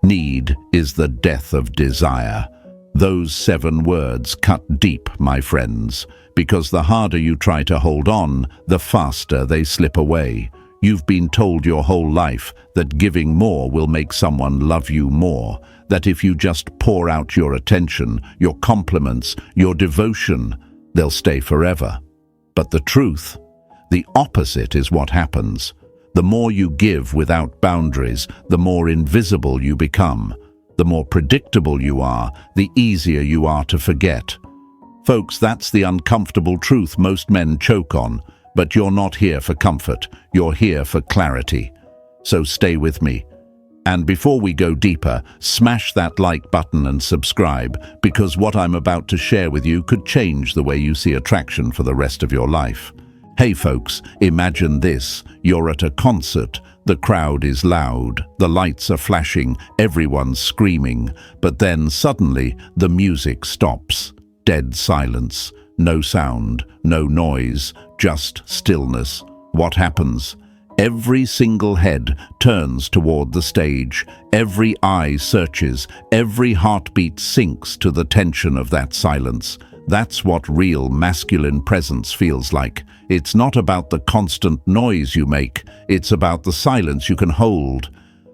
Need is the death of desire. Those 7 words cut deep, my friends, because the harder you try to hold on, the faster they slip away. You've been told your whole life that giving more will make someone love you more, that if you just pour out your attention, your compliments, your devotion, they'll stay forever. But the truth, the opposite is what happens. The more you give without boundaries, the more invisible you become. The more predictable you are, the easier you are to forget. Folks, that's the uncomfortable truth most men choke on. But you're not here for comfort, you're here for clarity. So stay with me. And before we go deeper, smash that like button and subscribe, because what I'm about to share with you could change the way you see attraction for the rest of your life. Hey folks, imagine this. You're at a concert. The crowd is loud, the lights are flashing, everyone's screaming. But then suddenly the music stops. Dead silence. No sound, no noise, just stillness. What happens? Every single head turns toward the stage. Every eye searches. Every heartbeat sinks to the tension of that silence. That's what real masculine presence feels like. It's not about the constant noise you make. It's about the silence you can hold.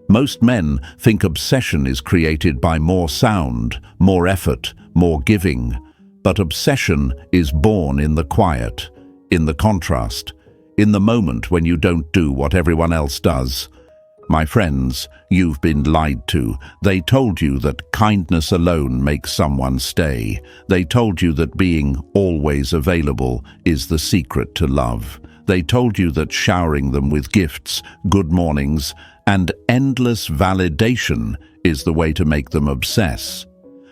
Most men think obsession is created by more sound, more effort, more giving. But obsession is born in the quiet, in the contrast, in the moment when you don't do what everyone else does. My friends, you've been lied to. They told you that kindness alone makes someone stay. They told you that being always available is the secret to love. They told you that showering them with gifts, good mornings, and endless validation is the way to make them obsess.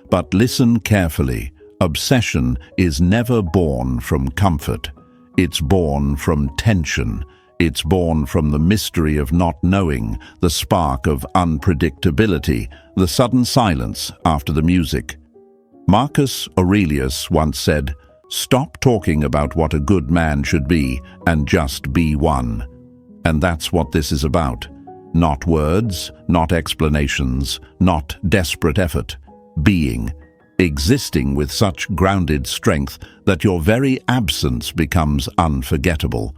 But listen carefully. Obsession is never born from comfort. It's born from tension. It's born from the mystery of not knowing, the spark of unpredictability, the sudden silence after the music. Marcus Aurelius once said, "Stop talking about what a good man should be and just be one." And that's what this is about. Not words, not explanations, not desperate effort. Being. Existing with such grounded strength that your very absence becomes unforgettable.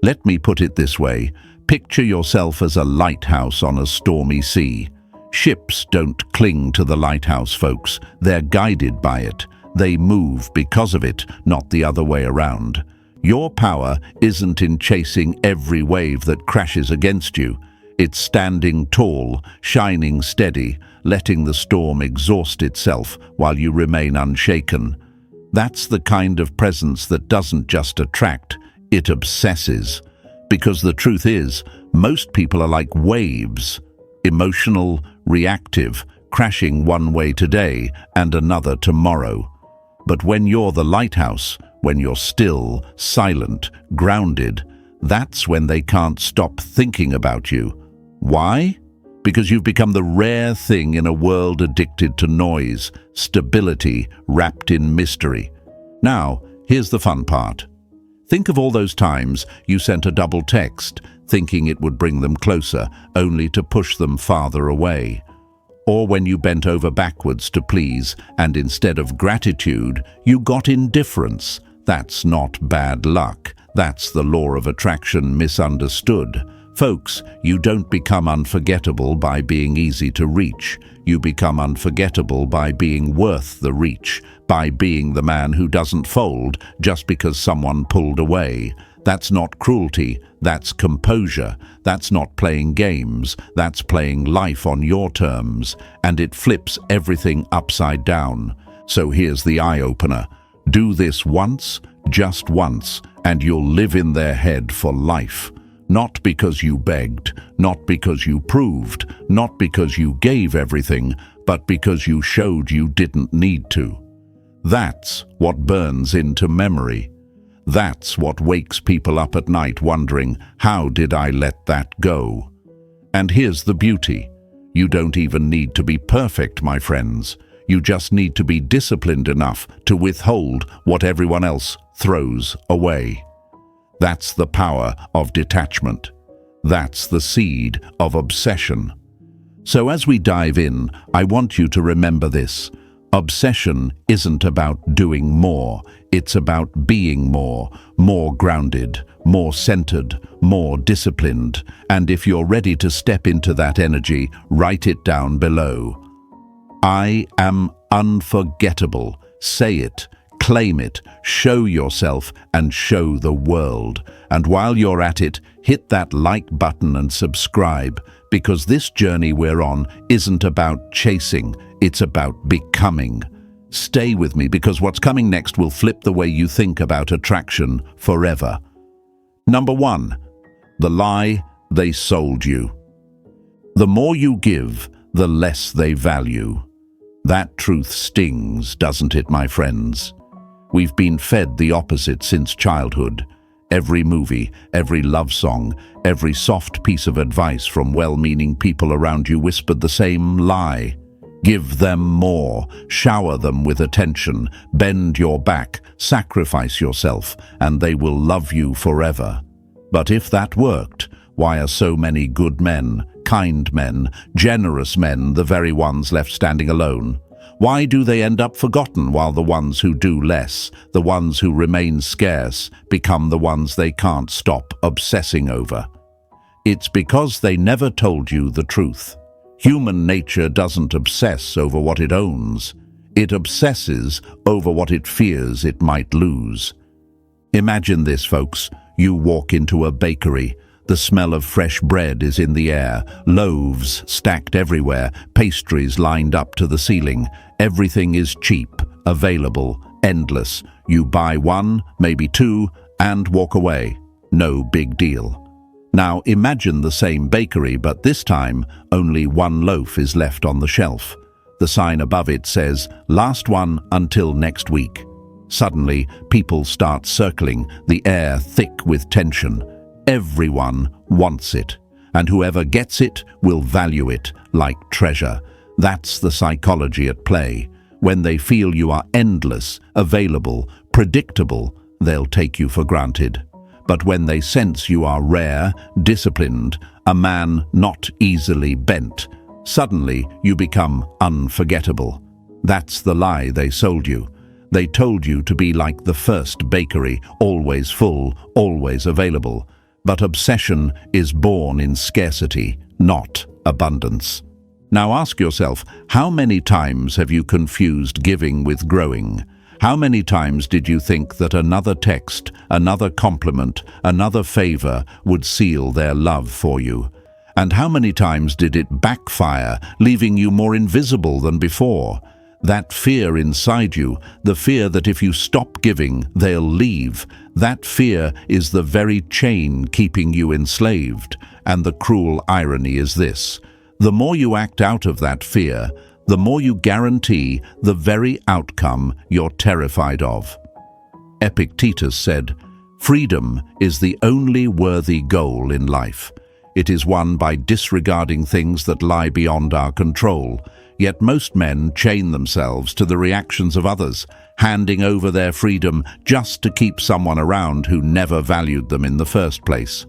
Let me put it this way. Picture yourself as a lighthouse on a stormy sea. Ships don't cling to the lighthouse, folks. They're guided by it. They move because of it, not the other way around. Your power isn't in chasing every wave that crashes against you. It's standing tall, shining steady, letting the storm exhaust itself while you remain unshaken. That's the kind of presence that doesn't just attract, it obsesses. Because the truth is, most people are like waves, emotional, reactive, crashing one way today and another tomorrow. But when you're the lighthouse, when you're still, silent, grounded, that's when they can't stop thinking about you. Why? Because you've become the rare thing in a world addicted to noise, stability, wrapped in mystery. Now, here's the fun part. Think of all those times you sent a double text, thinking it would bring them closer, only to push them farther away. Or when you bent over backwards to please, and instead of gratitude, you got indifference. That's not bad luck. That's the law of attraction misunderstood. Folks, you don't become unforgettable by being easy to reach. You become unforgettable by being worth the reach, by being the man who doesn't fold just because someone pulled away. That's not cruelty, that's composure. That's not playing games, that's playing life on your terms. And it flips everything upside down. So here's the eye-opener. Do this once, just once, and you'll live in their head for life. Not because you begged, not because you proved, not because you gave everything, but because you showed you didn't need to. That's what burns into memory. That's what wakes people up at night wondering, how did I let that go? And here's the beauty. You don't even need to be perfect, my friends. You just need to be disciplined enough to withhold what everyone else throws away. That's the power of detachment. That's the seed of obsession. So as we dive in, I want you to remember this. Obsession isn't about doing more, it's about being more grounded, more centered, more disciplined. And if you're ready to step into that energy, write it down below. I am unforgettable. Say it, claim it, show yourself and show the world. And while you're at it, hit that like button and subscribe, because this journey we're on isn't about chasing, it's about becoming. Stay with me, because what's coming next will flip the way you think about attraction forever. Number 1, the lie they sold you. The more you give, the less they value. That truth stings, doesn't it, my friends? We've been fed the opposite since childhood. Every movie, every love song, every soft piece of advice from well-meaning people around you whispered the same lie. Give them more, shower them with attention, bend your back, sacrifice yourself, and they will love you forever. But if that worked, why are so many good men, kind men, generous men the very ones left standing alone? Why do they end up forgotten while the ones who do less, the ones who remain scarce, become the ones they can't stop obsessing over? It's because they never told you the truth. Human nature doesn't obsess over what it owns. It obsesses over what it fears it might lose. Imagine this, folks. You walk into a bakery. The smell of fresh bread is in the air, loaves stacked everywhere, pastries lined up to the ceiling. Everything is cheap, available, endless. You buy one, maybe two, and walk away. No big deal. Now imagine the same bakery, but this time only one loaf is left on the shelf. The sign above it says, "Last one until next week." Suddenly, people start circling, the air thick with tension. Everyone wants it, and whoever gets it will value it like treasure. That's the psychology at play. When they feel you are endless, available, predictable, they'll take you for granted. But when they sense you are rare, disciplined, a man not easily bent, suddenly you become unforgettable. That's the lie they sold you. They told you to be like the first bakery, always full, always available. But obsession is born in scarcity, not abundance. Now ask yourself, how many times have you confused giving with growing? How many times did you think that another text, another compliment, another favor would seal their love for you? And how many times did it backfire, leaving you more invisible than before? That fear inside you, the fear that if you stop giving, they'll leave, that fear is the very chain keeping you enslaved. And the cruel irony is this: the more you act out of that fear, the more you guarantee the very outcome you're terrified of. Epictetus said, "Freedom is the only worthy goal in life. It is won by disregarding things that lie beyond our control." Yet most men chain themselves to the reactions of others, handing over their freedom just to keep someone around who never valued them in the first place.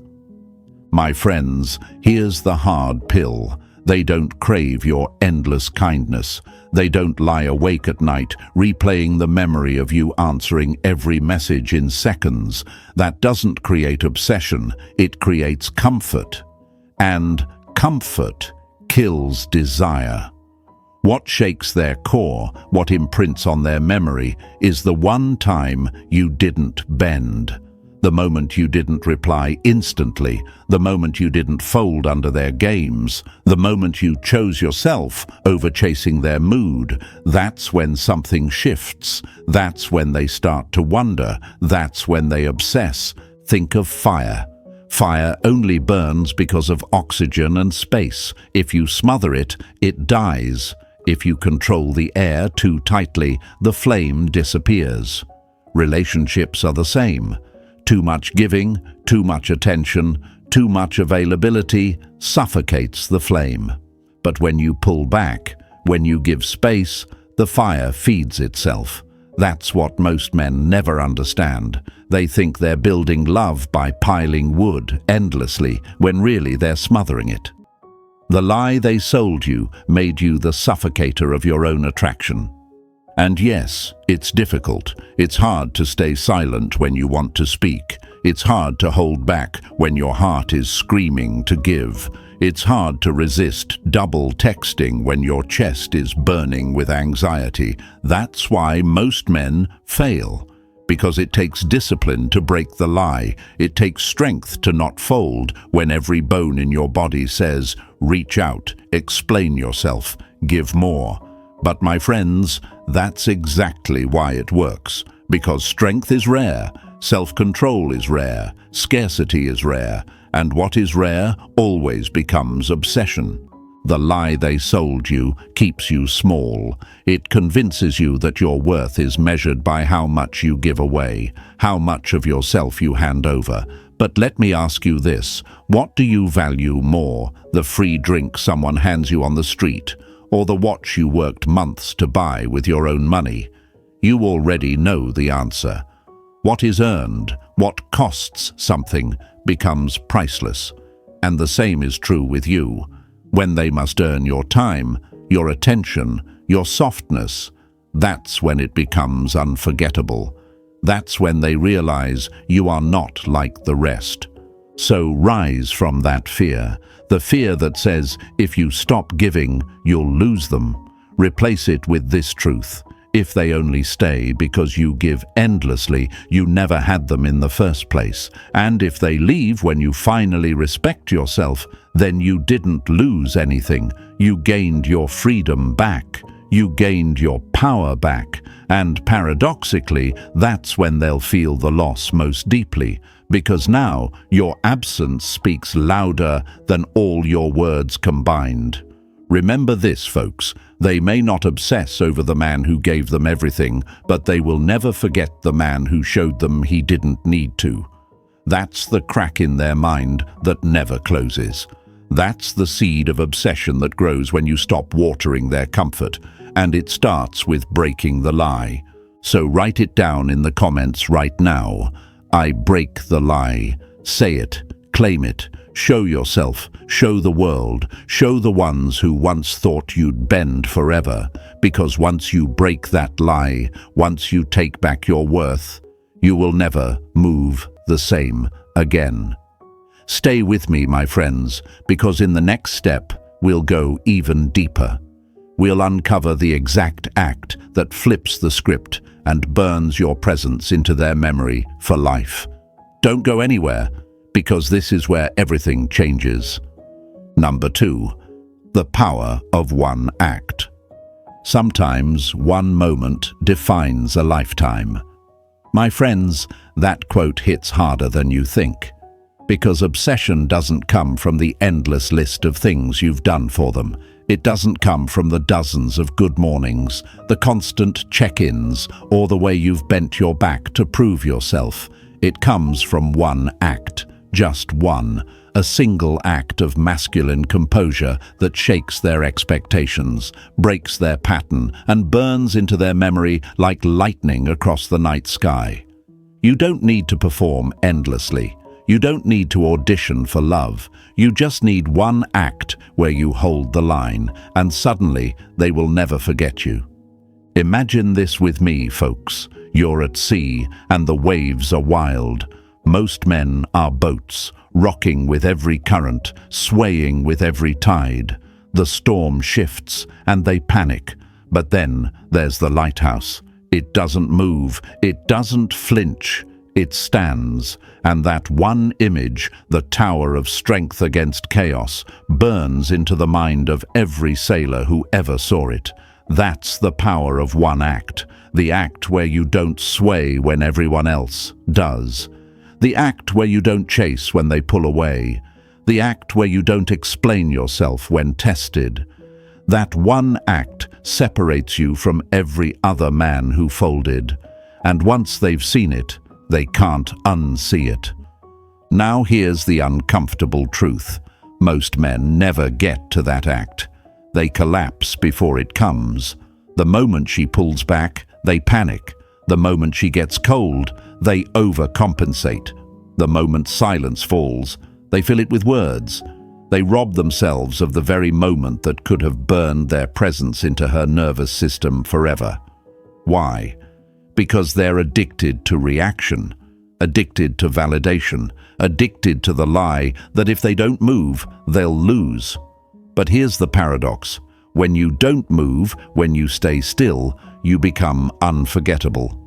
My friends, here's the hard pill. They don't crave your endless kindness. They don't lie awake at night, replaying the memory of you answering every message in seconds. That doesn't create obsession, it creates comfort. And comfort kills desire. What shakes their core, what imprints on their memory, is the one time you didn't bend. The moment you didn't reply instantly, the moment you didn't fold under their games, the moment you chose yourself over chasing their mood. That's when something shifts. That's when they start to wonder. That's when they obsess. Think of fire. Fire only burns because of oxygen and space. If you smother it, it dies. If you control the air too tightly, the flame disappears. Relationships are the same. Too much giving, too much attention, too much availability suffocates the flame. But when you pull back, when you give space, the fire feeds itself. That's what most men never understand. They think they're building love by piling wood endlessly, when really they're smothering it. The lie they sold you made you the suffocator of your own attraction. And yes, it's difficult. It's hard to stay silent when you want to speak. It's hard to hold back when your heart is screaming to give. It's hard to resist double texting when your chest is burning with anxiety. That's why most men fail. Because it takes discipline to break the lie. It takes strength to not fold when every bone in your body says, reach out, explain yourself, give more. But my friends, that's exactly why it works. Because strength is rare, self-control is rare, scarcity is rare, and what is rare always becomes obsession. The lie they sold you keeps you small. It convinces you that your worth is measured by how much you give away, how much of yourself you hand over. But let me ask you this, what do you value more, the free drink someone hands you on the street, or the watch you worked months to buy with your own money? You already know the answer. What is earned, what costs something, becomes priceless. And the same is true with you. When they must earn your time, your attention, your softness, that's when it becomes unforgettable. That's when they realize you are not like the rest. So rise from that fear, the fear that says if you stop giving, you'll lose them. Replace it with this truth. If they only stay because you give endlessly, you never had them in the first place. And if they leave when you finally respect yourself, then you didn't lose anything. You gained your freedom back. You gained your power back. And paradoxically, that's when they'll feel the loss most deeply. Because now your absence speaks louder than all your words combined. Remember this, folks. They may not obsess over the man who gave them everything, but they will never forget the man who showed them he didn't need to. That's the crack in their mind that never closes. That's the seed of obsession that grows when you stop watering their comfort, and it starts with breaking the lie. So write it down in the comments right now. I break the lie. Say it, claim it. Show yourself, show the world, show the ones who once thought you'd bend forever. Because once you break that lie, once you take back your worth, you will never move the same again. Stay with me, my friends, because in the next step, we'll go even deeper. We'll uncover the exact act that flips the script and burns your presence into their memory for life. Don't go anywhere, because this is where everything changes. Number 2, the power of one act. Sometimes one moment defines a lifetime. My friends, that quote hits harder than you think. Because obsession doesn't come from the endless list of things you've done for them. It doesn't come from the dozens of good mornings, the constant check-ins, or the way you've bent your back to prove yourself. It comes from one act. Just one, a single act of masculine composure that shakes their expectations, breaks their pattern, and burns into their memory like lightning across the night sky. You don't need to perform endlessly. You don't need to audition for love. You just need one act where you hold the line, and suddenly they will never forget you. Imagine this with me, folks. You're at sea, and the waves are wild. Most men are boats, rocking with every current, swaying with every tide. The storm shifts, and they panic. But then there's the lighthouse. It doesn't move, it doesn't flinch, it stands. And that one image, the tower of strength against chaos, burns into the mind of every sailor who ever saw it. That's the power of one act, the act where you don't sway when everyone else does. The act where you don't chase when they pull away. The act where you don't explain yourself when tested. That one act separates you from every other man who folded. And once they've seen it, they can't unsee it. Now here's the uncomfortable truth. Most men never get to that act. They collapse before it comes. The moment she pulls back, they panic. The moment she gets cold, they overcompensate. The moment silence falls, they fill it with words. They rob themselves of the very moment that could have burned their presence into her nervous system forever. Why? Because they're addicted to reaction, addicted to validation, addicted to the lie that if they don't move, they'll lose. But here's the paradox. When you don't move, when you stay still, you become unforgettable.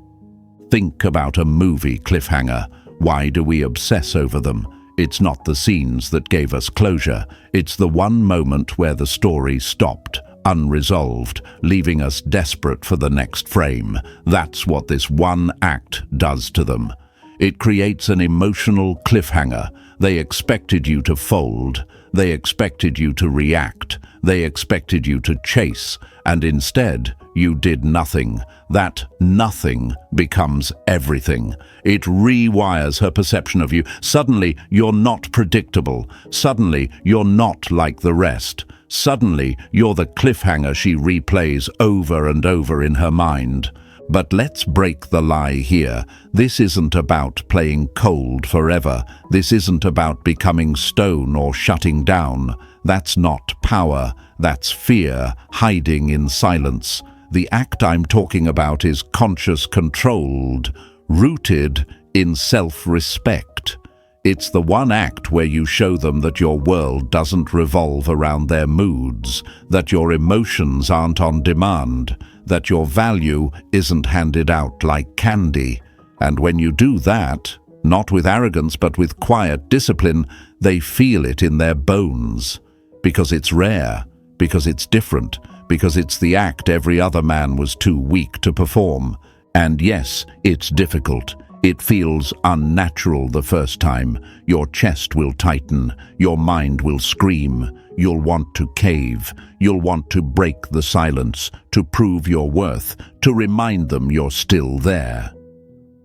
Think about a movie cliffhanger. Why do we obsess over them? It's not the scenes that gave us closure. It's the one moment where the story stopped, unresolved, leaving us desperate for the next frame. That's what this one act does to them. It creates an emotional cliffhanger. They expected you to fold. They expected you to react. They expected you to chase. And instead, you did nothing. That nothing becomes everything. It rewires her perception of you. Suddenly, you're not predictable. Suddenly, you're not like the rest. Suddenly, you're the cliffhanger she replays over and over in her mind. But let's break the lie here. This isn't about playing cold forever. This isn't about becoming stone or shutting down. That's not power. That's fear, hiding in silence. The act I'm talking about is conscious, controlled, rooted in self-respect. It's the one act where you show them that your world doesn't revolve around their moods, that your emotions aren't on demand, that your value isn't handed out like candy. And when you do that, not with arrogance but with quiet discipline, they feel it in their bones. Because it's rare, because it's different, because it's the act every other man was too weak to perform. And yes, it's difficult. It feels unnatural the first time. Your chest will tighten, your mind will scream, you'll want to cave, you'll want to break the silence, to prove your worth, to remind them you're still there.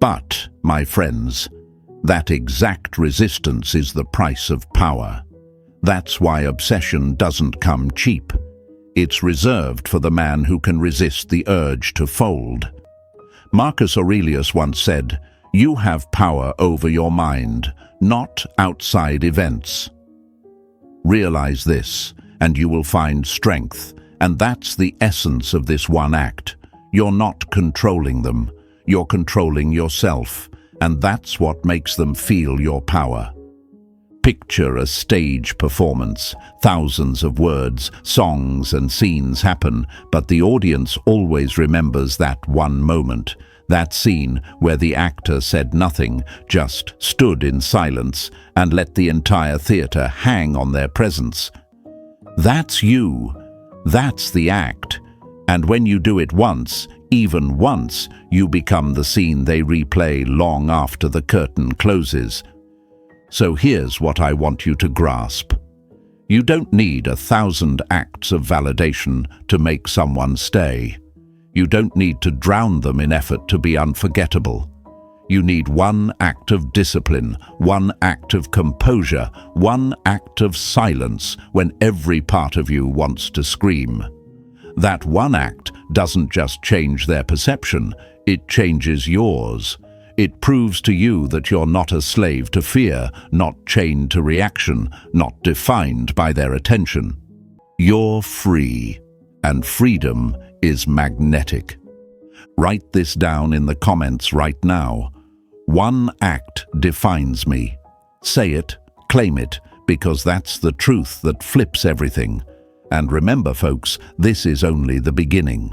But, my friends, that exact resistance is the price of power. That's why obsession doesn't come cheap. It's reserved for the man who can resist the urge to fold. Marcus Aurelius once said, "You have power over your mind, not outside events." Realize this, and you will find strength, and that's the essence of this one act. You're not controlling them, you're controlling yourself, and that's what makes them feel your power. Picture a stage performance. Thousands of words, songs, and scenes happen, but the audience always remembers that one moment. That scene where the actor said nothing, just stood in silence and let the entire theater hang on their presence. That's you. That's the act. And when you do it once, even once, you become the scene they replay long after the curtain closes. So here's what I want you to grasp. You don't need 1,000 acts of validation to make someone stay. You don't need to drown them in effort to be unforgettable. You need one act of discipline, one act of composure, one act of silence when every part of you wants to scream. That one act doesn't just change their perception, it changes yours. It proves to you that you're not a slave to fear, not chained to reaction, not defined by their attention. You're free, and freedom is magnetic. Write this down in the comments right now. One act defines me. Say it, claim it, because that's the truth that flips everything. And remember, folks, this is only the beginning.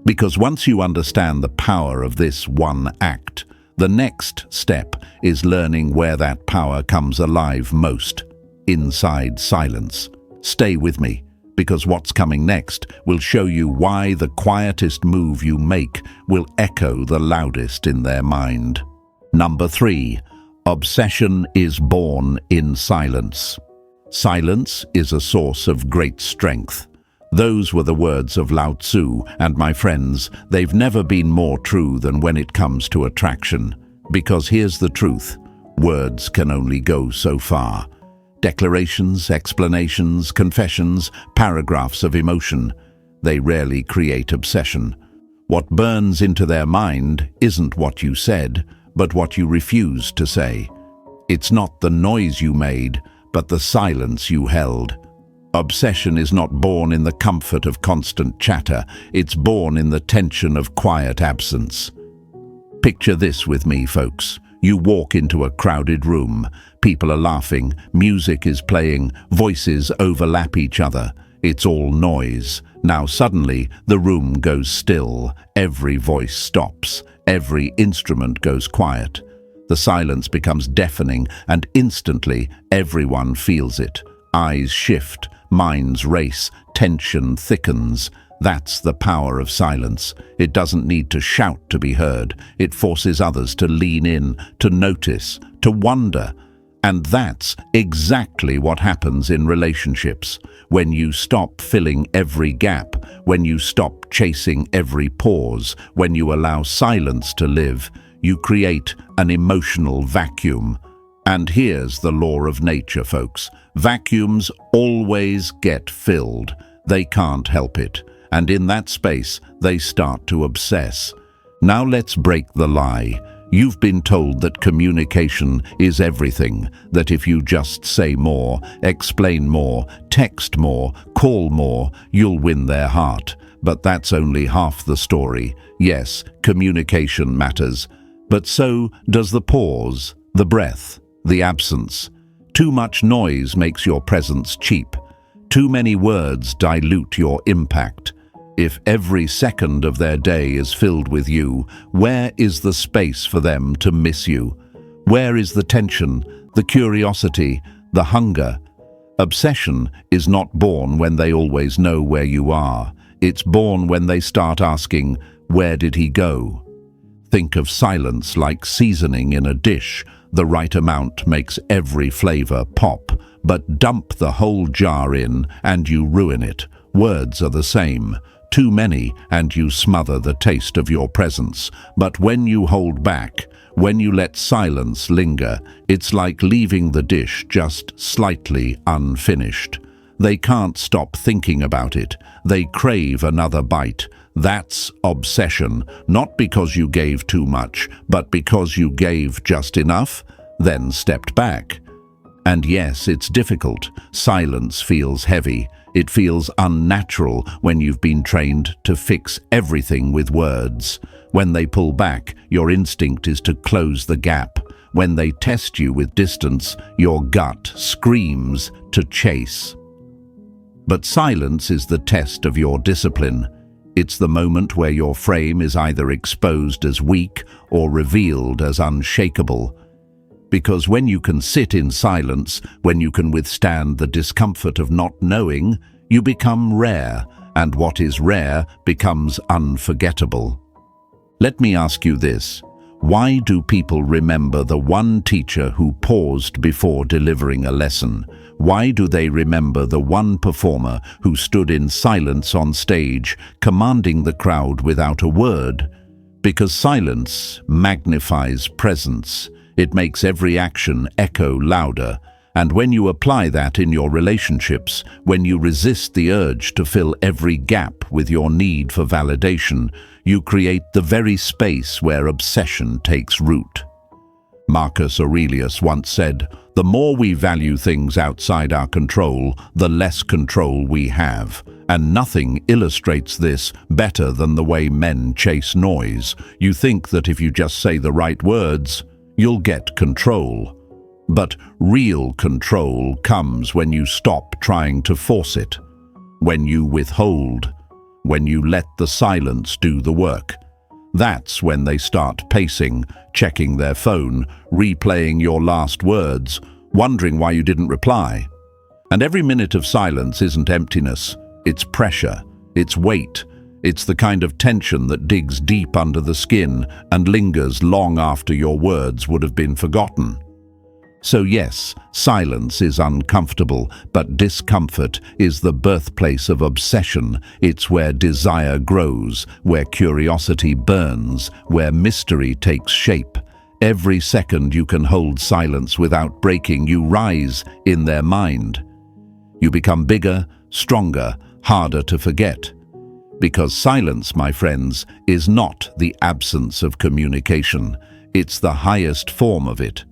Because once you understand the power of this one act, the next step is learning where that power comes alive most, inside silence. Stay with me, because what's coming next will show you why the quietest move you make will echo the loudest in their mind. Number 3, obsession is born in silence. Silence is a source of great strength. Those were the words of Lao Tzu, and my friends, they've never been more true than when it comes to attraction. Because here's the truth, words can only go so far. Declarations, explanations, confessions, paragraphs of emotion, they rarely create obsession. What burns into their mind isn't what you said, but what you refused to say. It's not the noise you made, but the silence you held. Obsession is not born in the comfort of constant chatter, it's born in the tension of quiet absence. Picture this with me, folks. You walk into a crowded room. People are laughing, music is playing, voices overlap each other. It's all noise. Now suddenly, the room goes still. Every voice stops. Every instrument goes quiet. The silence becomes deafening, and instantly, everyone feels it. Eyes shift, minds race, tension thickens. That's the power of silence. It doesn't need to shout to be heard. It forces others to lean in, to notice, to wonder. And that's exactly what happens in relationships. When you stop filling every gap, when you stop chasing every pause, when you allow silence to live, you create an emotional vacuum. And here's the law of nature, folks. Vacuums always get filled. They can't help it. And in that space, they start to obsess. Now let's break the lie. You've been told that communication is everything, that if you just say more, explain more, text more, call more, you'll win their heart. But that's only half the story. Yes, communication matters. But so does the pause, the breath, the absence. Too much noise makes your presence cheap. Too many words dilute your impact. If every second of their day is filled with you, where is the space for them to miss you? Where is the tension, the curiosity, the hunger? Obsession is not born when they always know where you are. It's born when they start asking, where did he go? Think of silence like seasoning in a dish. The right amount makes every flavor pop, but dump the whole jar in and you ruin it. Words are the same. Too many and you smother the taste of your presence. But when you hold back, when you let silence linger, it's like leaving the dish just slightly unfinished. They can't stop thinking about it. They crave another bite. That's obsession, not because you gave too much, but because you gave just enough, then stepped back. And yes, it's difficult. Silence feels heavy. It feels unnatural when you've been trained to fix everything with words. When they pull back, your instinct is to close the gap. When they test you with distance, your gut screams to chase. But silence is the test of your discipline. It's the moment where your frame is either exposed as weak or revealed as unshakable. Because when you can sit in silence, when you can withstand the discomfort of not knowing, you become rare, and what is rare becomes unforgettable. Let me ask you this. Why do people remember the one teacher who paused before delivering a lesson? Why do they remember the one performer who stood in silence on stage, commanding the crowd without a word? Because silence magnifies presence. It makes every action echo louder. And when you apply that in your relationships, when you resist the urge to fill every gap with your need for validation, you create the very space where obsession takes root. Marcus Aurelius once said, "The more we value things outside our control, the less control we have." And nothing illustrates this better than the way men chase noise. You think that if you just say the right words, you'll get control. But real control comes when you stop trying to force it, when you withhold, when you let the silence do the work. That's when they start pacing, checking their phone, replaying your last words, wondering why you didn't reply. And every minute of silence isn't emptiness, it's pressure, it's weight. It's the kind of tension that digs deep under the skin and lingers long after your words would have been forgotten. So yes, silence is uncomfortable, but discomfort is the birthplace of obsession. It's where desire grows, where curiosity burns, where mystery takes shape. Every second you can hold silence without breaking, you rise in their mind. You become bigger, stronger, harder to forget. Because silence, my friends, is not the absence of communication. It's the highest form of it.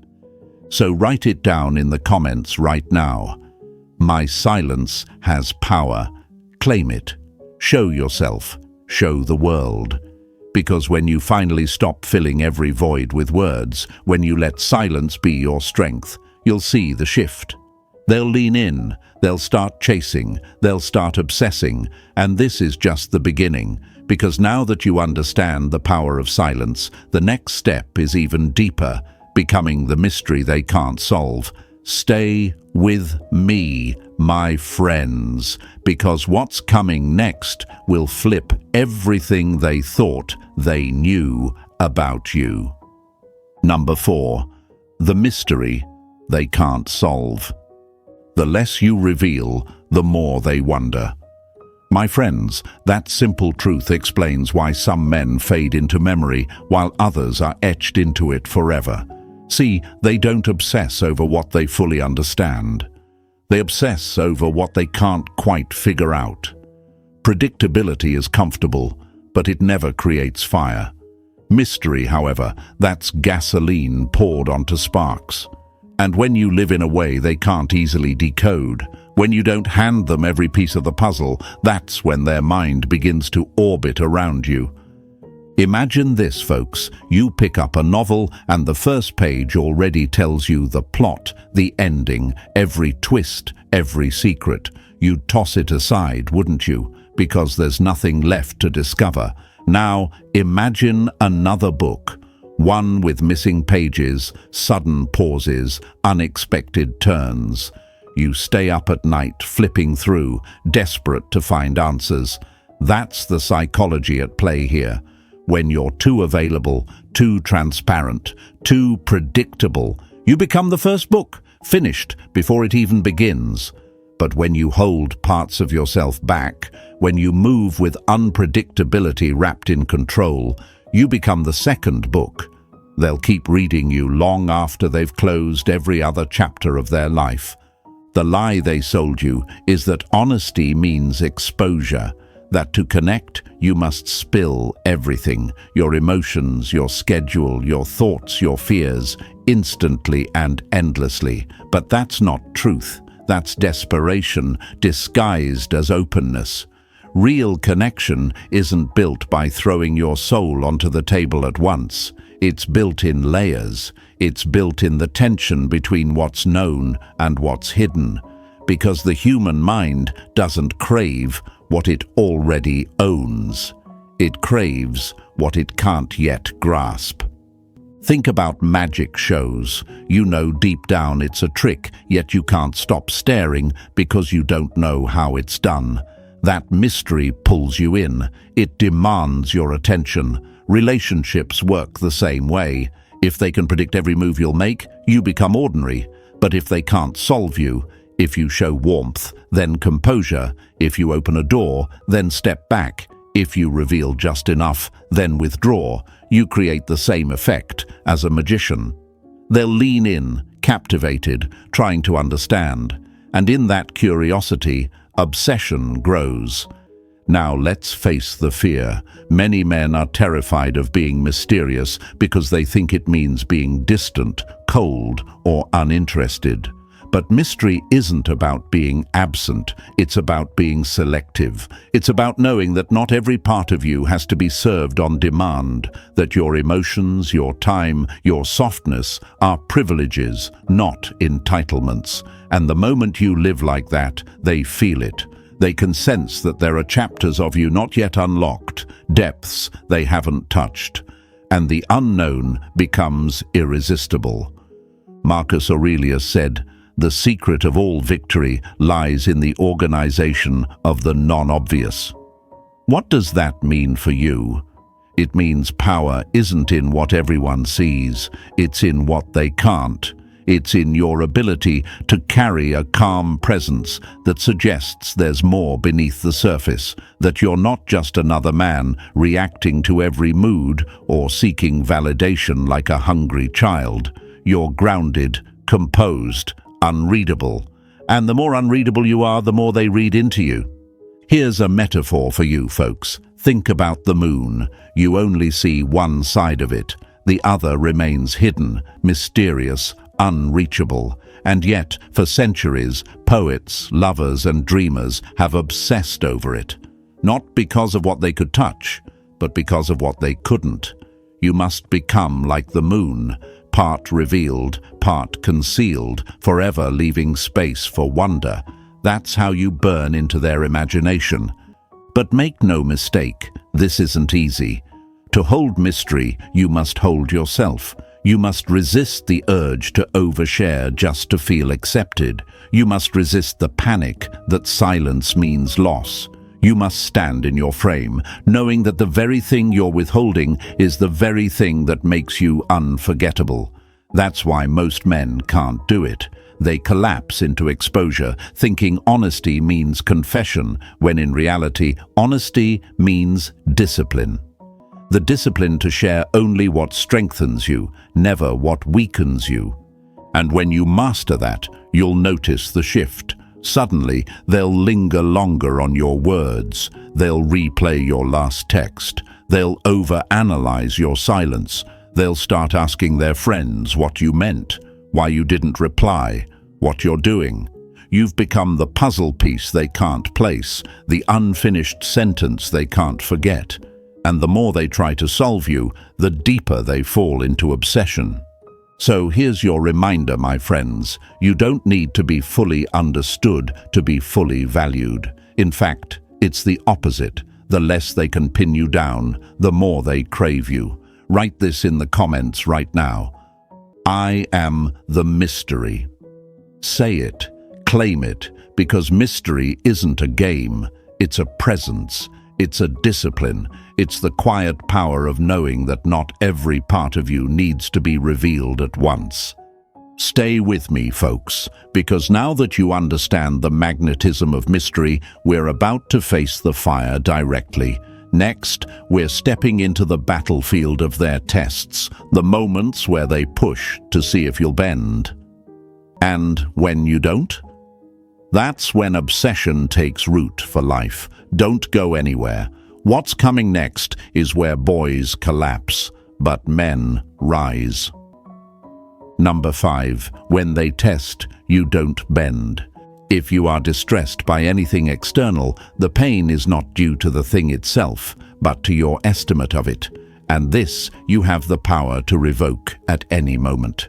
So write it down in the comments right now. My silence has power. Claim it. Show yourself. Show the world. Because when you finally stop filling every void with words, when you let silence be your strength, you'll see the shift. They'll lean in, they'll start chasing, they'll start obsessing, and this is just the beginning, because now that you understand the power of silence, the next step is even deeper, becoming the mystery they can't solve. Stay with me, my friends, because what's coming next will flip everything they thought they knew about you. Number 4. The mystery they can't solve. The less you reveal, the more they wonder. My friends, that simple truth explains why some men fade into memory while others are etched into it forever. See, they don't obsess over what they fully understand. They obsess over what they can't quite figure out. Predictability is comfortable, but it never creates fire. Mystery, however, that's gasoline poured onto sparks. And when you live in a way they can't easily decode, when you don't hand them every piece of the puzzle, that's when their mind begins to orbit around you. Imagine this, folks. You pick up a novel and the first page already tells you the plot, the ending, every twist, every secret. You'd toss it aside, wouldn't you? Because there's nothing left to discover. Now, imagine another book. One with missing pages, sudden pauses, unexpected turns. You stay up at night, flipping through, desperate to find answers. That's the psychology at play here. When you're too available, too transparent, too predictable, you become the first book, finished before it even begins. But when you hold parts of yourself back, when you move with unpredictability wrapped in control, you become the second book. They'll keep reading you long after they've closed every other chapter of their life. The lie they sold you is that honesty means exposure, that to connect, you must spill everything, your emotions, your schedule, your thoughts, your fears, instantly and endlessly. But that's not truth. That's desperation, disguised as openness. Real connection isn't built by throwing your soul onto the table at once. It's built in layers. It's built in the tension between what's known and what's hidden. Because the human mind doesn't crave what it already owns. It craves what it can't yet grasp. Think about magic shows. You know deep down it's a trick, yet you can't stop staring because you don't know how it's done. That mystery pulls you in. It demands your attention. Relationships work the same way. If they can predict every move you'll make, you become ordinary. But if they can't solve you, if you show warmth, then composure. If you open a door, then step back. If you reveal just enough, then withdraw. You create the same effect as a magician. They'll lean in, captivated, trying to understand. And in that curiosity, obsession grows. Now let's face the fear. Many men are terrified of being mysterious because they think it means being distant, cold, or uninterested. But mystery isn't about being absent, it's about being selective. It's about knowing that not every part of you has to be served on demand, that your emotions, your time, your softness are privileges, not entitlements. And the moment you live like that, they feel it. They can sense that there are chapters of you not yet unlocked, depths they haven't touched. And the unknown becomes irresistible. Marcus Aurelius said, "The secret of all victory lies in the organization of the non-obvious." What does that mean for you? It means power isn't in what everyone sees, it's in what they can't. It's in your ability to carry a calm presence that suggests there's more beneath the surface, that you're not just another man reacting to every mood or seeking validation like a hungry child. You're grounded, composed, unreadable. And the more unreadable you are, the more they read into you. Here's a metaphor for you, folks. Think about the moon. You only see one side of it. The other remains hidden, mysterious, unreachable. And yet, for centuries, poets, lovers, and dreamers have obsessed over it. Not because of what they could touch, but because of what they couldn't. You must become like the moon, part revealed, part concealed, forever leaving space for wonder. That's how you burn into their imagination. But make no mistake, this isn't easy. To hold mystery, you must hold yourself. You must resist the urge to overshare just to feel accepted. You must resist the panic that silence means loss. You must stand in your frame, knowing that the very thing you're withholding is the very thing that makes you unforgettable. That's why most men can't do it. They collapse into exposure, thinking honesty means confession, when in reality, honesty means discipline. The discipline to share only what strengthens you, never what weakens you. And when you master that, you'll notice the shift. Suddenly, they'll linger longer on your words. They'll replay your last text. They'll overanalyze your silence. They'll start asking their friends what you meant, why you didn't reply, what you're doing. You've become the puzzle piece they can't place, the unfinished sentence they can't forget. And the more they try to solve you, the deeper they fall into obsession. So here's your reminder, my friends. You don't need to be fully understood to be fully valued. In fact, it's the opposite. The less they can pin you down, the more they crave you. Write this in the comments right now. I am the mystery. Say it, claim it, because mystery isn't a game. It's a presence. It's a discipline. It's the quiet power of knowing that not every part of you needs to be revealed at once. Stay with me, folks, because now that you understand the magnetism of mystery, we're about to face the fire directly. Next, we're stepping into the battlefield of their tests, the moments where they push to see if you'll bend. And when you don't? That's when obsession takes root for life. Don't go anywhere. What's coming next is where boys collapse, but men rise. Number 5. When they test, you don't bend. If you are distressed by anything external, the pain is not due to the thing itself, but to your estimate of it. And this you have the power to revoke at any moment.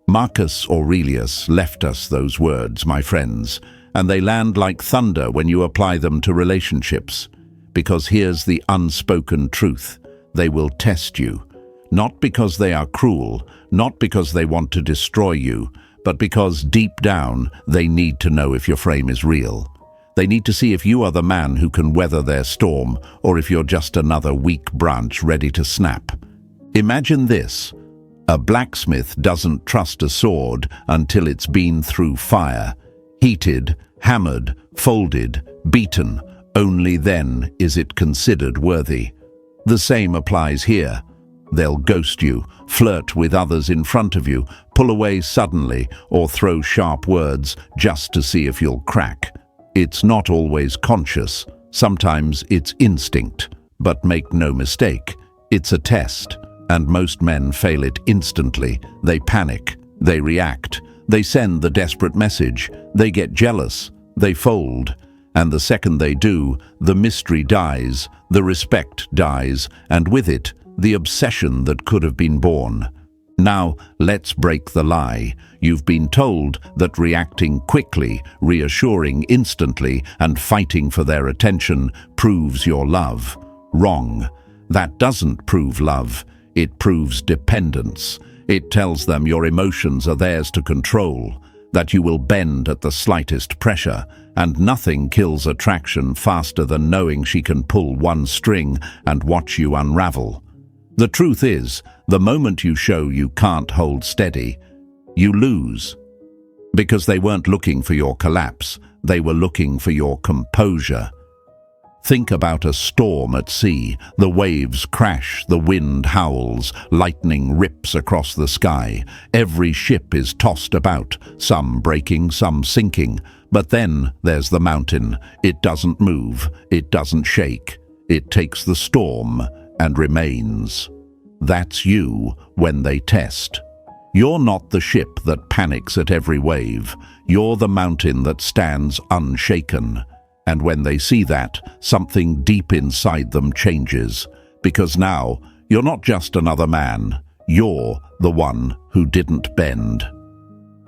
Marcus Aurelius left us those words, my friends, and they land like thunder when you apply them to relationships. Because here's the unspoken truth. They will test you. Not because they are cruel, not because they want to destroy you, but because deep down they need to know if your frame is real. They need to see if you are the man who can weather their storm, or if you're just another weak branch ready to snap. Imagine this. A blacksmith doesn't trust a sword until it's been through fire. Heated, hammered, folded, beaten. Only then is it considered worthy. The same applies here. They'll ghost you, flirt with others in front of you, pull away suddenly, or throw sharp words just to see if you'll crack. It's not always conscious. Sometimes it's instinct. But make no mistake, it's a test. And most men fail it instantly. They panic. They react. They send the desperate message. They get jealous. They fold. And the second they do, the mystery dies, the respect dies, and with it, the obsession that could have been born. Now, let's break the lie. You've been told that reacting quickly, reassuring instantly, and fighting for their attention proves your love. Wrong. That doesn't prove love. It proves dependence. It tells them your emotions are theirs to control, that you will bend at the slightest pressure, and nothing kills attraction faster than knowing she can pull one string and watch you unravel. The truth is, the moment you show you can't hold steady, you lose. Because they weren't looking for your collapse, they were looking for your composure. Think about a storm at sea. The waves crash, the wind howls, lightning rips across the sky. Every ship is tossed about, some breaking, some sinking. But then there's the mountain. It doesn't move, it doesn't shake. It takes the storm and remains. That's you when they test. You're not the ship that panics at every wave. You're the mountain that stands unshaken. And when they see that, something deep inside them changes. Because now, you're not just another man. You're the one who didn't bend.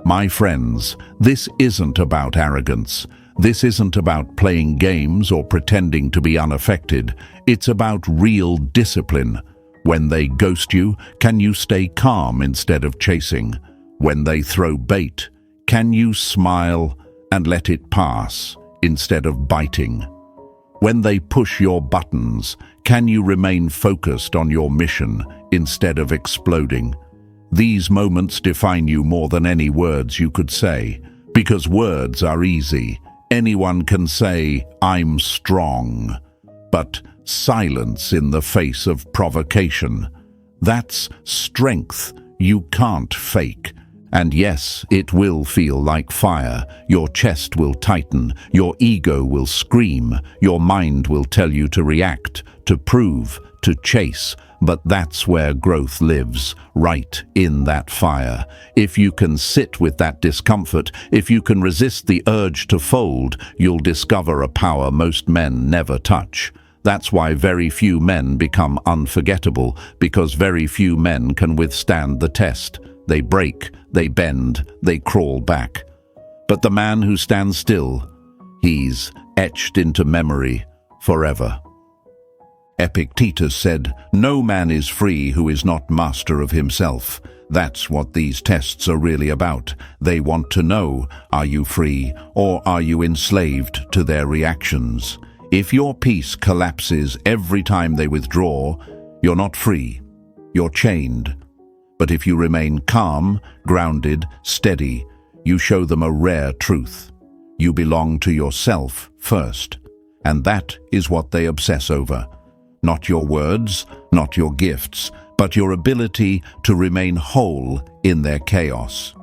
My friends, this isn't about arrogance. This isn't about playing games or pretending to be unaffected. It's about real discipline. When they ghost you, can you stay calm instead of chasing? When they throw bait, can you smile and let it pass instead of biting? When they push your buttons, can you remain focused on your mission instead of exploding? These moments define you more than any words you could say, because words are easy. Anyone can say, "I'm strong." But silence in the face of provocation, that's strength you can't fake. And yes, it will feel like fire. Your chest will tighten, your ego will scream, your mind will tell you to react, to prove, to chase. But that's where growth lives, right in that fire. If you can sit with that discomfort, if you can resist the urge to fold, you'll discover a power most men never touch. That's why very few men become unforgettable, because very few men can withstand the test. They break, they bend, they crawl back. But the man who stands still, he's etched into memory forever. Epictetus said, "No man is free who is not master of himself." That's what these tests are really about. They want to know, are you free or are you enslaved to their reactions? If your peace collapses every time they withdraw, you're not free, you're chained. But if you remain calm, grounded, steady, you show them a rare truth. You belong to yourself first, and that is what they obsess over. Not your words, not your gifts, but your ability to remain whole in their chaos.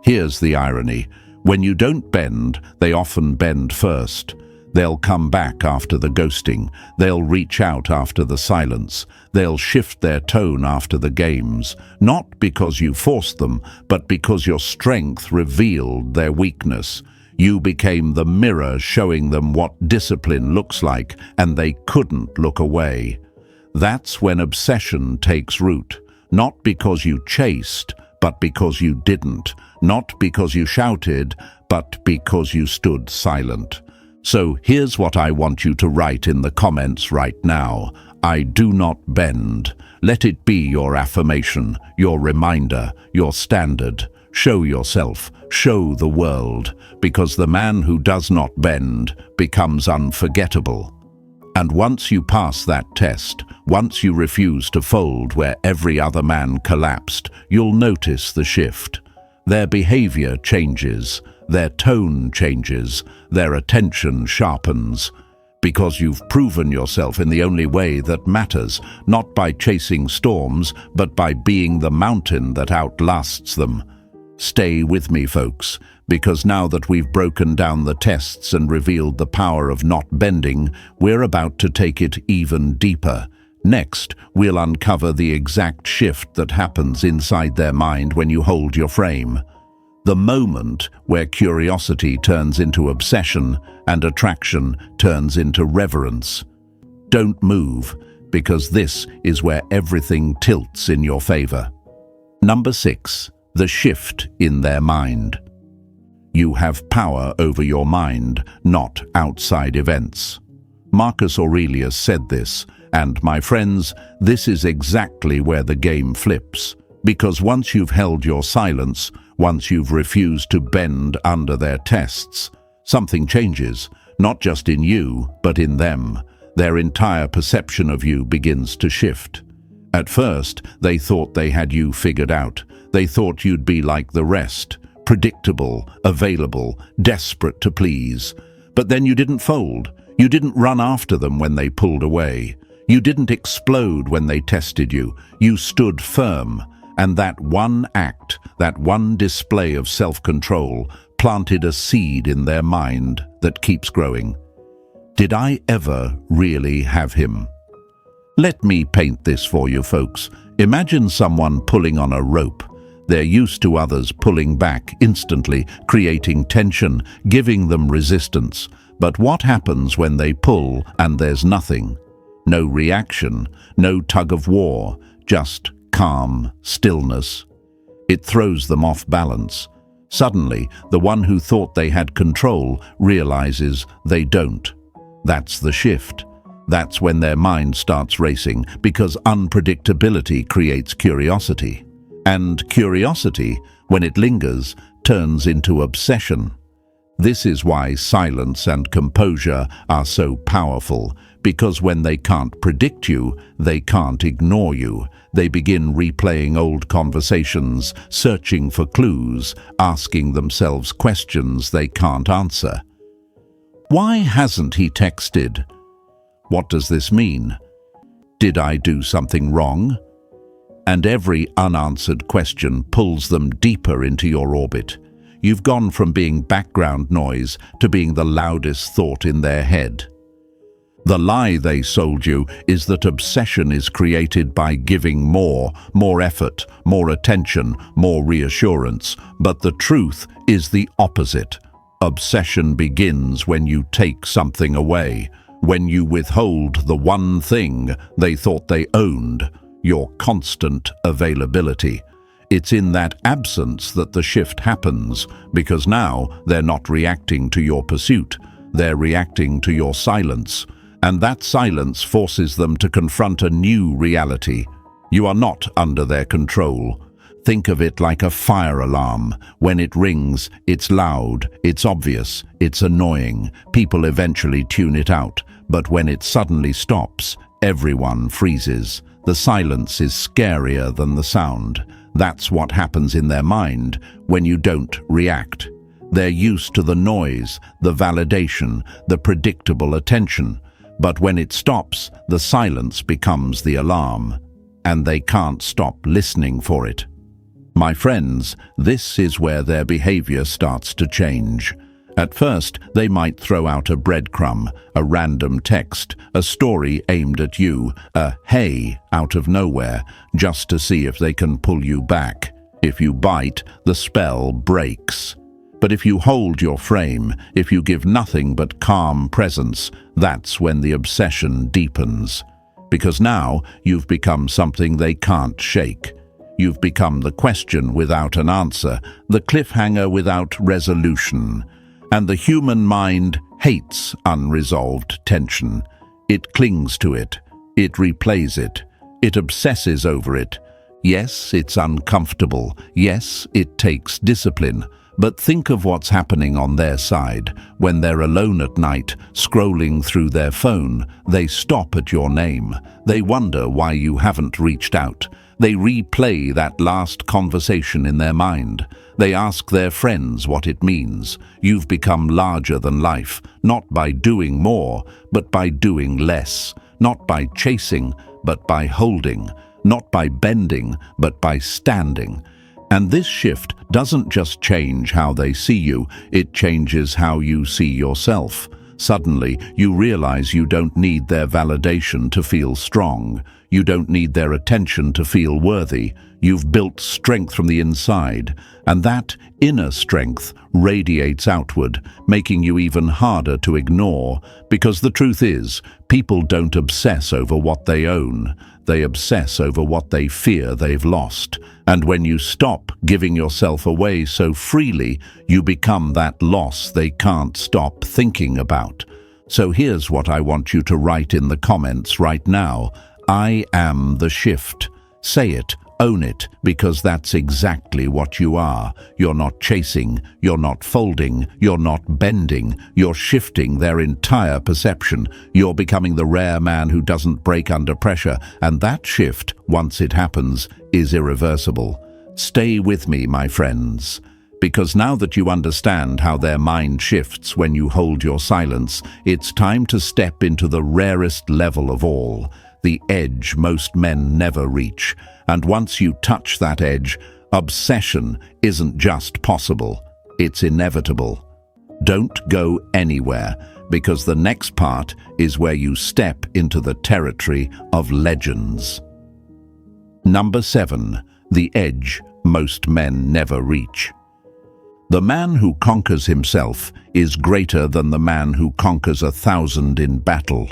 Here's the irony. When you don't bend, they often bend first. They'll come back after the ghosting. They'll reach out after the silence. They'll shift their tone after the games. Not because you forced them, but because your strength revealed their weakness. You became the mirror showing them what discipline looks like, and they couldn't look away. That's when obsession takes root. Not because you chased, but because you didn't. Not because you shouted, but because you stood silent. So here's what I want you to write in the comments right now. I do not bend. Let it be your affirmation, your reminder, your standard. Show yourself, show the world, because the man who does not bend becomes unforgettable. And once you pass that test, once you refuse to fold where every other man collapsed, you'll notice the shift. Their behavior changes, their tone changes, their attention sharpens. Because you've proven yourself in the only way that matters, not by chasing storms, but by being the mountain that outlasts them. Stay with me, folks, because now that we've broken down the tests and revealed the power of not bending, we're about to take it even deeper. Next, we'll uncover the exact shift that happens inside their mind when you hold your frame. The moment where curiosity turns into obsession and attraction turns into reverence. Don't move, because this is where everything tilts in your favor. Number 6. The shift in their mind. You have power over your mind, not outside events. Marcus Aurelius said this, and my friends, this is exactly where the game flips. Because once you've held your silence, once you've refused to bend under their tests, something changes, not just in you, but in them. Their entire perception of you begins to shift. At first, they thought they had you figured out. They thought you'd be like the rest, predictable, available, desperate to please. But then you didn't fold. You didn't run after them when they pulled away. You didn't explode when they tested you. You stood firm. And that one act, that one display of self-control, planted a seed in their mind that keeps growing. Did I ever really have him? Let me paint this for you, folks. Imagine someone pulling on a rope. They're used to others pulling back instantly, creating tension, giving them resistance. But what happens when they pull and there's nothing? No reaction, no tug of war, just calm stillness. It throws them off balance. Suddenly, the one who thought they had control realizes they don't. That's the shift. That's when their mind starts racing, because unpredictability creates curiosity. And curiosity, when it lingers, turns into obsession. This is why silence and composure are so powerful, because when they can't predict you, they can't ignore you. They begin replaying old conversations, searching for clues, asking themselves questions they can't answer. Why hasn't he texted? What does this mean? Did I do something wrong? And every unanswered question pulls them deeper into your orbit. You've gone from being background noise to being the loudest thought in their head. The lie they sold you is that obsession is created by giving more effort, more attention, more reassurance. But the truth is the opposite. Obsession begins when you take something away, when you withhold the one thing they thought they owned, your constant availability. It's in that absence that the shift happens, because now they're not reacting to your pursuit, they're reacting to your silence. And that silence forces them to confront a new reality. You are not under their control. Think of it like a fire alarm. When it rings, it's loud, it's obvious, it's annoying. People eventually tune it out. But when it suddenly stops, everyone freezes. The silence is scarier than the sound. That's what happens in their mind when you don't react. They're used to the noise, the validation, the predictable attention. But when it stops, the silence becomes the alarm, and they can't stop listening for it. My friends, this is where their behavior starts to change. At first, they might throw out a breadcrumb, a random text, a story aimed at you, a "hey" out of nowhere, just to see if they can pull you back. If you bite, the spell breaks. But if you hold your frame, if you give nothing but calm presence, that's when the obsession deepens. Because now you've become something they can't shake. You've become the question without an answer, the cliffhanger without resolution. And the human mind hates unresolved tension. It clings to it. It replays it. It obsesses over it. Yes, it's uncomfortable. Yes, it takes discipline. But think of what's happening on their side. When they're alone at night, scrolling through their phone, they stop at your name. They wonder why you haven't reached out. They replay that last conversation in their mind. They ask their friends what it means. You've become larger than life, not by doing more, but by doing less. Not by chasing, but by holding. Not by bending, but by standing. And this shift doesn't just change how they see you, it changes how you see yourself. Suddenly, you realize you don't need their validation to feel strong. You don't need their attention to feel worthy. You've built strength from the inside, and that inner strength radiates outward, making you even harder to ignore. Because the truth is, people don't obsess over what they own. They obsess over what they fear they've lost. And when you stop giving yourself away so freely, you become that loss they can't stop thinking about. So here's what I want you to write in the comments right now. I am the shift. Say it, own it, because that's exactly what you are. You're not chasing, you're not folding, you're not bending, you're shifting their entire perception. You're becoming the rare man who doesn't break under pressure, and that shift, once it happens, is irreversible. Stay with me, my friends, because now that you understand how their mind shifts when you hold your silence, it's time to step into the rarest level of all, the edge most men never reach. And once you touch that edge, obsession isn't just possible, it's inevitable. Don't go anywhere, because the next part is where you step into the territory of legends. Number 7. The edge most men never reach. The man who conquers himself is greater than the man who conquers 1,000 in battle.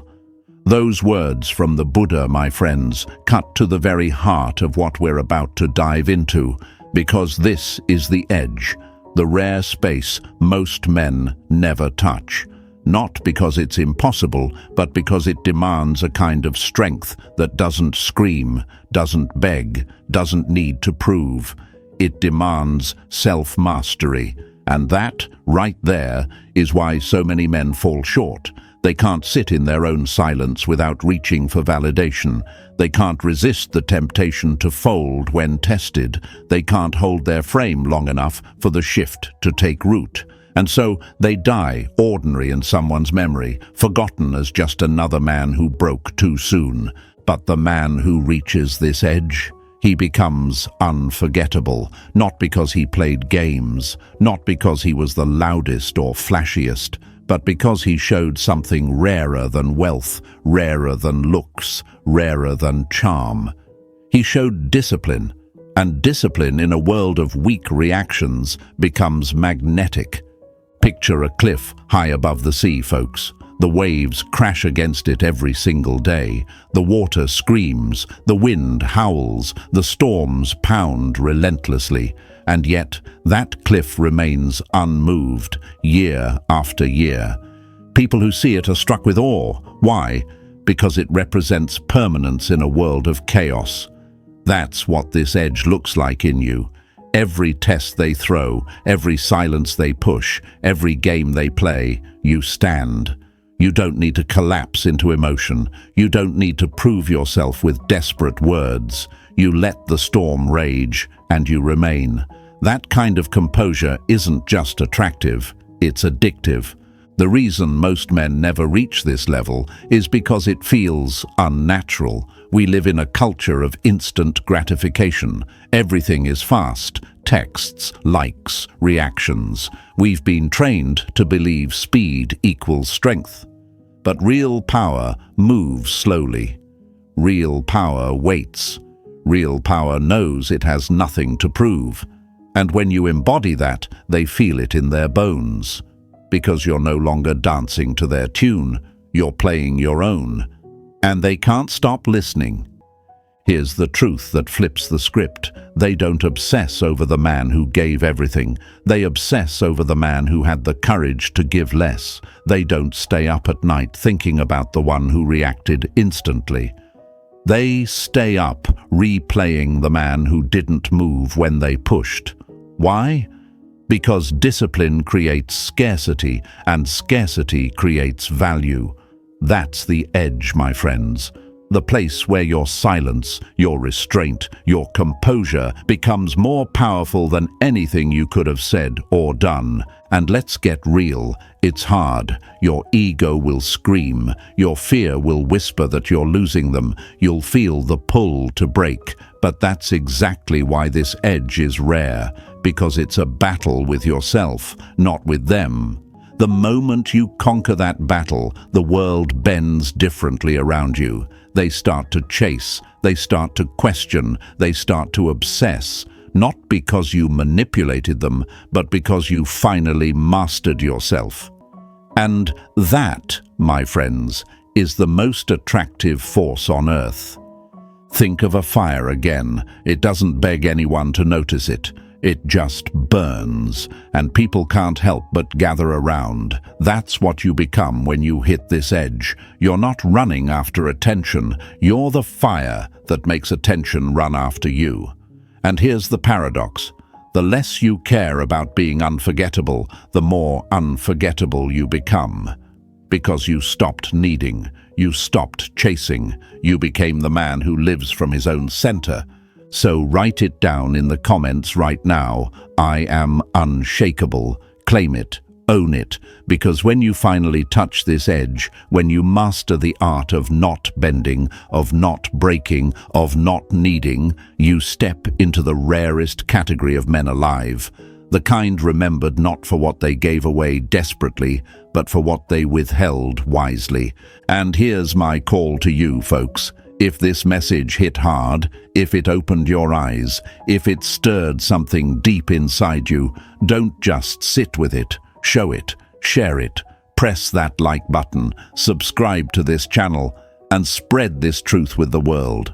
Those words from the Buddha, my friends, cut to the very heart of what we're about to dive into, because this is the edge, the rare space most men never touch. Not because it's impossible, but because it demands a kind of strength that doesn't scream, doesn't beg, doesn't need to prove. It demands self-mastery, and that, right there, is why so many men fall short. They can't sit in their own silence without reaching for validation. They can't resist the temptation to fold when tested. They can't hold their frame long enough for the shift to take root. And so they die ordinary in someone's memory, forgotten as just another man who broke too soon. But the man who reaches this edge, he becomes unforgettable, not because he played games, not because he was the loudest or flashiest, but because he showed something rarer than wealth, rarer than looks, rarer than charm. He showed discipline, and discipline in a world of weak reactions becomes magnetic. Picture a cliff high above the sea, folks. The waves crash against it every single day. The water screams, the wind howls, the storms pound relentlessly. And yet, that cliff remains unmoved, year after year. People who see it are struck with awe. Why? Because it represents permanence in a world of chaos. That's what this edge looks like in you. Every test they throw, every silence they push, every game they play, you stand. You don't need to collapse into emotion. You don't need to prove yourself with desperate words. You let the storm rage, and you remain. That kind of composure isn't just attractive, it's addictive. The reason most men never reach this level is because it feels unnatural. We live in a culture of instant gratification. Everything is fast. Texts, likes, reactions. We've been trained to believe speed equals strength. But real power moves slowly. Real power waits. Real power knows it has nothing to prove. And when you embody that, they feel it in their bones. Because you're no longer dancing to their tune, you're playing your own. And they can't stop listening. Here's the truth that flips the script. They don't obsess over the man who gave everything. They obsess over the man who had the courage to give less. They don't stay up at night thinking about the one who reacted instantly. They stay up replaying the man who didn't move when they pushed. Why? Because discipline creates scarcity, and scarcity creates value. That's the edge, my friends. The place where your silence, your restraint, your composure becomes more powerful than anything you could have said or done. And let's get real, it's hard. Your ego will scream, your fear will whisper that you're losing them, you'll feel the pull to break. But that's exactly why this edge is rare, because it's a battle with yourself, not with them. The moment you conquer that battle, the world bends differently around you. They start to chase, they start to question, they start to obsess, not because you manipulated them, but because you finally mastered yourself. And that, my friends, is the most attractive force on earth. Think of a fire again. It doesn't beg anyone to notice it. It just burns, and people can't help but gather around. That's what you become when you hit this edge. You're not running after attention. You're the fire that makes attention run after you. And here's the paradox. The less you care about being unforgettable, the more unforgettable you become. Because you stopped needing, you stopped chasing, you became the man who lives from his own center. So write it down in the comments right now. I am unshakable. Claim it. Own it. Because when you finally touch this edge, when you master the art of not bending, of not breaking, of not needing, you step into the rarest category of men alive. The kind remembered not for what they gave away desperately, but for what they withheld wisely. And here's my call to you, folks. If this message hit hard, if it opened your eyes, if it stirred something deep inside you, don't just sit with it. Show it, share it, press that like button, subscribe to this channel, and spread this truth with the world.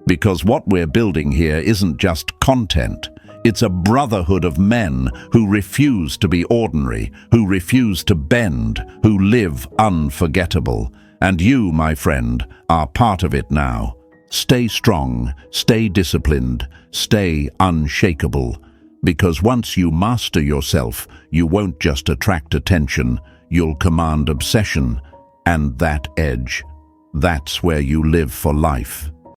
Because what we're building here isn't just content. It's a brotherhood of men who refuse to be ordinary, who refuse to bend, who live unforgettable. And you, my friend, are part of it now. Stay strong, stay disciplined, stay unshakable. Because once you master yourself, you won't just attract attention, you'll command obsession. And that edge, that's where you live for life.